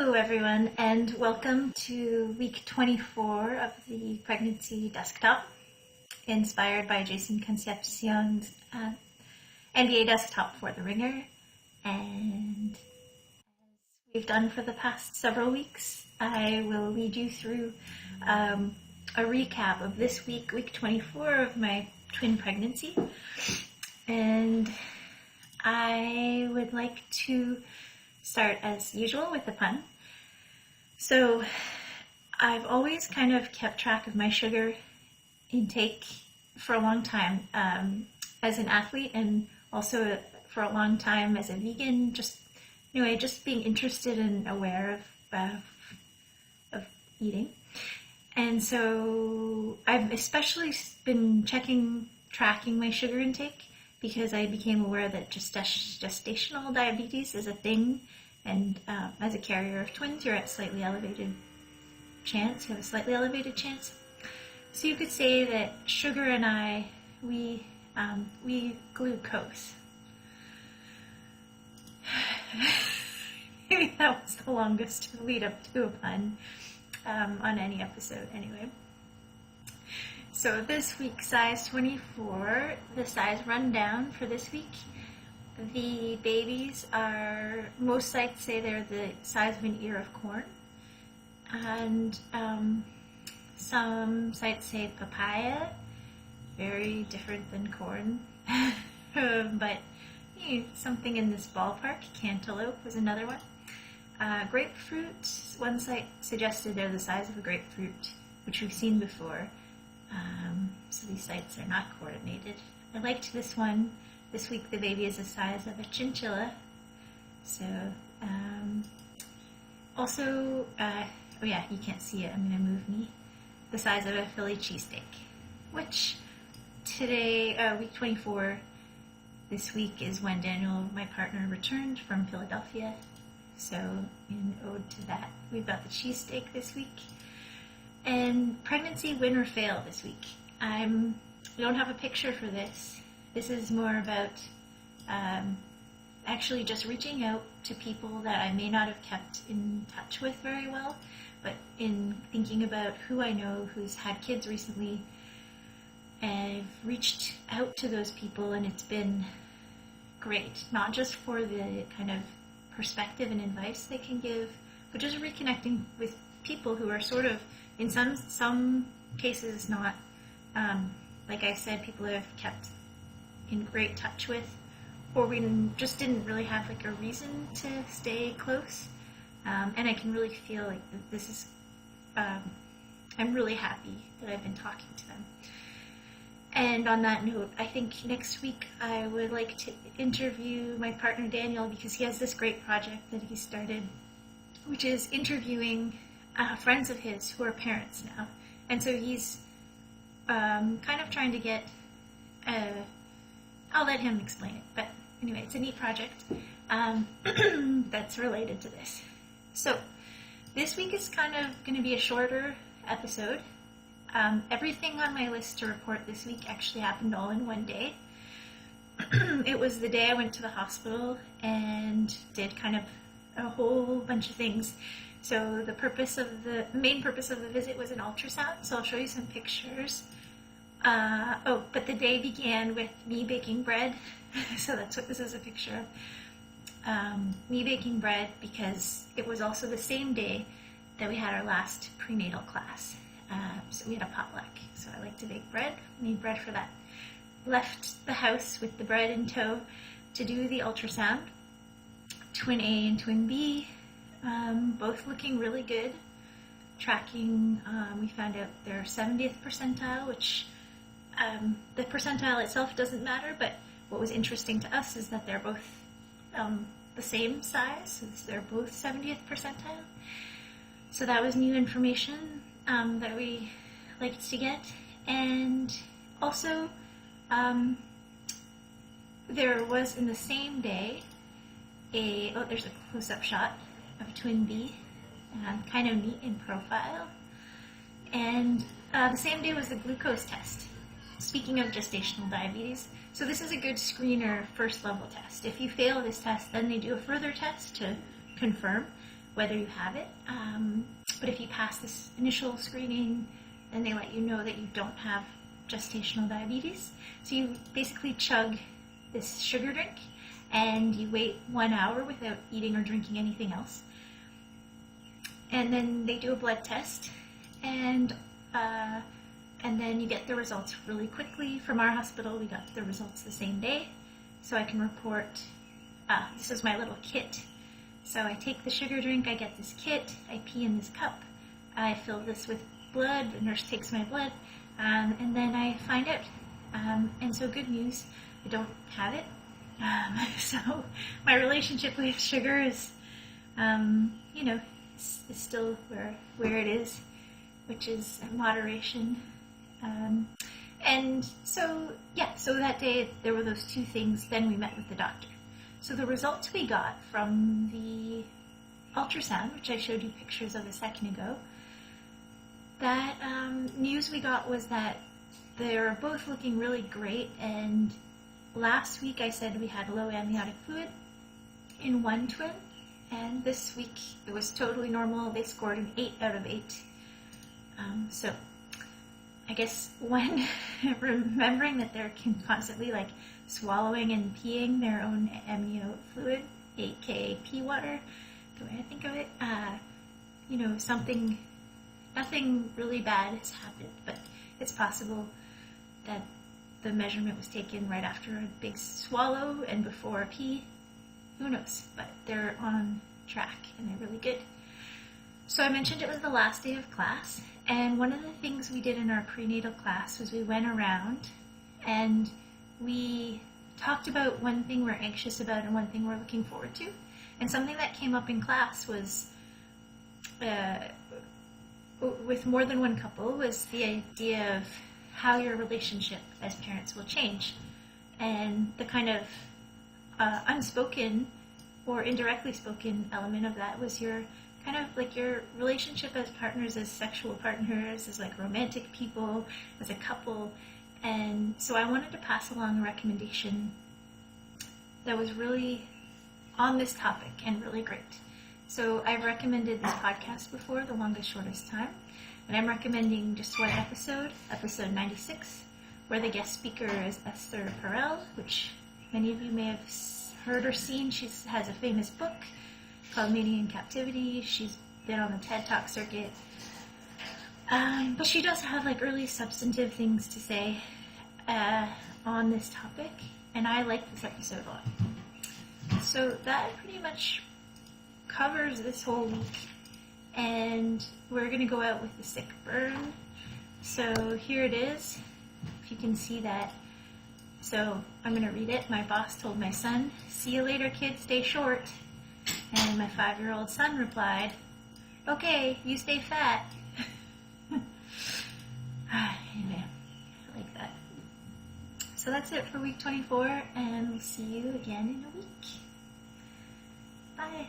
Hello everyone, and welcome to week 24 of the pregnancy desktop, inspired by Jason Concepcion's NBA desktop for the ringer. And as we've done for the past several weeks, I will lead you through a recap of this week, week 24 of my twin pregnancy. And I would like to start as usual with the pun. So I've always kind of kept track of my sugar intake for a long time as an athlete, and also for a long time as a vegan, just being interested and aware of eating. And so I've especially been tracking my sugar intake because I became aware that gestational diabetes is a thing, and as a carrier of twins, you have a slightly elevated chance. So you could say that sugar and I, we glucose. Maybe that was the longest lead up to a pun on any episode, anyway. So this week, size 24, the size rundown for this week. The babies are, most sites say they're the size of an ear of corn. And some sites say papaya, very different than corn. But something in this ballpark. Cantaloupe was another one. Grapefruit, one site suggested they're the size of a grapefruit, which we've seen before. So these sites are not coordinated. I liked this one. This week the baby is the size of a chinchilla. So, also, oh yeah, you can't see it, I'm going to move me. The size of a Philly cheesesteak, which today, week 24, this week is when Daniel, my partner, returned from Philadelphia. So, in ode to that, we've got the cheesesteak this week. And pregnancy win or fail this week. I don't have a picture for this. This is more about actually just reaching out to people that I may not have kept in touch with very well, but in thinking about who I know who's had kids recently, I've reached out to those people, and it's been great, not just for the kind of perspective and advice they can give, but just reconnecting with people who are sort of, in some cases, not, like I said, people that I've kept in great touch with, or we just didn't really have like a reason to stay close. And I can really feel like this is, I'm really happy that I've been talking to them. And on that note, I think next week I would like to interview my partner Daniel, because he has this great project that he started, which is interviewing friends of his who are parents now. And so he's kind of trying to get, I'll let him explain it, but anyway, it's a neat project that's related to this. So this week is kind of going to be a shorter episode. Everything on my list to report this week actually happened all in one day. It was the day I went to the hospital and did kind of a whole bunch of things. So the main purpose of the visit was an ultrasound, so I'll show you some pictures. But the day began with me baking bread, so that's what this is a picture of. Me baking bread because it was also the same day that we had our last prenatal class. So we had a potluck, so I like to bake bread, made bread for that. Left the house with the bread in tow to do the ultrasound. Twin A and Twin B, both looking really good. Tracking, we found out they're 70th percentile, which the percentile itself doesn't matter, but what was interesting to us is that they're both the same size, so they're both 70th percentile. So that was new information that we liked to get. And also, there was in the same day there's a close-up shot of Twin B, kind of neat in profile. And the same day was the glucose test. Speaking of gestational diabetes, so this is a good screener first level test. If you fail this test, then they do a further test to confirm. whether you have it. But if you pass this initial screening, then they let you know that you don't have gestational diabetes. So you basically chug this sugar drink and you wait 1 hour without eating or drinking anything else. And then they do a blood test, and then you get the results really quickly. From our hospital, we got the results the same day, so I can report. This is my little kit. So I take the sugar drink, I get this kit, I pee in this cup, I fill this with blood, the nurse takes my blood, and then I find out. And so good news, I don't have it. So my relationship with sugar is, is still where it is, which is moderation. And so that day there were those two things. Then we met with the doctor. So the results we got from the ultrasound, which I showed you pictures of a second ago, that news we got was that they're both looking really great. And last week I said we had low amniotic fluid in one twin, and this week it was totally normal. They scored an 8 out of 8. So I guess when remembering that they're constantly like swallowing and peeing their own amniotic fluid, aka pee water, the way I think of it, nothing really bad has happened, but it's possible that the measurement was taken right after a big swallow and before a pee. Who knows? But they're on track and they're really good. So I mentioned it was the last day of class, and one of the things we did in our prenatal class was we went around and we talked about one thing we're anxious about and one thing we're looking forward to. And something that came up in class was, with more than one couple, was the idea of how your relationship as parents will change. And the kind of unspoken or indirectly spoken element of that was your kind of like your relationship as partners, as sexual partners, as like romantic people, as a couple. And so I wanted to pass along a recommendation that was really on this topic and really great. So I've recommended this podcast before, The Longest Shortest Time, and I'm recommending just one episode, episode 96, where the guest speaker is Esther Perel, which many of you may have heard or seen. She has a famous book called Mating in Captivity. She's been on the TED Talk circuit. But she does have like really substantive things to say on this topic, and I like this episode a lot. So that pretty much covers this whole week, and we're going to go out with the sick burn. So here it is, if you can see that. So I'm going to read it. My boss told my son, "See you later, kid, stay short." And my 5-year-old son replied, "Okay, you stay fat." Amen. I like that. So that's it for week 24, and we'll see you again in a week. Bye.